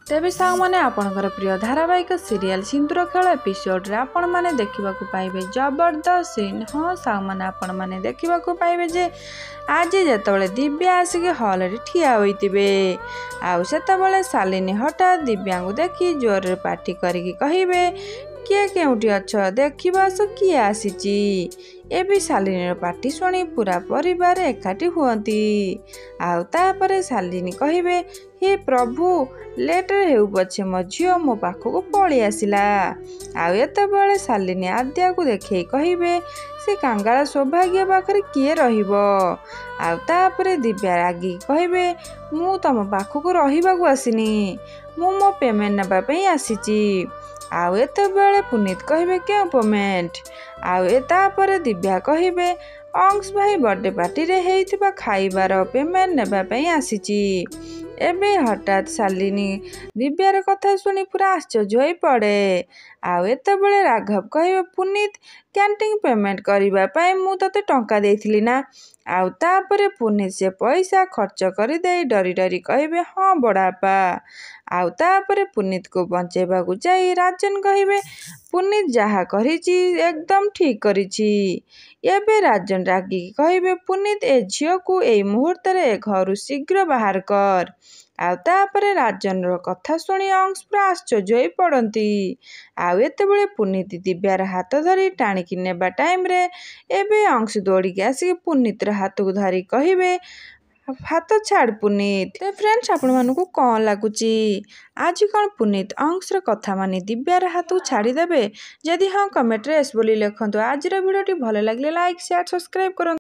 तेबे सामने आपणकर प्रिय धारावाहिक सीरियल सिंदूर खेल एपिसोड रे आपण माने देखा पाइबे जबरदस्त सीन। हाँ सामने आपण माने देखा पाइबे जे आज जिते दिव्या आसिक हल रे ठिया होइतिबे आउ सेतेबेले शालिनी हठात दिव्या को देखी जोर पार्टी करिकी कहिबे किए केउटी अछ देखा किए आसीची। एबी शालिनी पार्टी शुणी पूरा परिवार एकाठी हुअंती आउ तापरे शालिनी कहिबे हे प्रभु लेट हेउ पछे मो झियो मो पाखक पळी आसिला। आउ एतेबेले शालिनी आद्या को देखै कहिबे से कांगाला सौभाग्य पाखरे किए रहिबो। आउ तापरे दिव्या रागी कहिबे मु तम पाखक रहिबाकू आसिनी मु मो पेमेंट नेबा पई आसीची। आउ एतेबेले पुनीत कहिबे के पेमेंट आउ तापरे दिव्या कहिबे अंश भाई बर्थडे पार्टी रे हेइथिबा खाइबार पेमेंट नेबा पई आसीची। एबे हठात शालिनी दिव्यार कथा शुणी पूरा आश्चर्य होई पड़े। आउ एतेबेले राघव कहिबे पुनीत कैंटीन पेमेंट करिबा पई मु तते टंका देइथिली ना। आउ तापरे पुनीत से पैसा खर्च करि देई डरी डरी कहिबे हाँ बड़ापा। आउ तापरे पुनीत को बंचेबा को जाई राजन कहिबे पुनीत जहा करिची एकदम ठीक करिची। एबे राजन रागी कहिबे पुनीत ए झियो को एई मुहूर्त रे घरु शीघ्र बाहर कर। आउ तापरे राजन रो कथा शुणी अंश पूरा आश्चर्य होई पड़ती। आउ एतेबेले पुनीत दिव्यार हाथ धरी टाणिकी नेबा टाइम रे एबे अंश दौड़िकी आसिक पुनीत रो हाथ को धरी कहिबे हाथ छाड़ पुनीत। तो फ्रेंड्स आपण मानकू कौन लगुची आज कौन पुनीत अंश रो कथा मानी दिव्यार हाथ को छाड़ी देबे? जदि हाँ कमेंट रे एस बोली लिखंतु। आज रो वीडियोटी भल लागले लाइक शेयर सब्सक्राइब करंतु।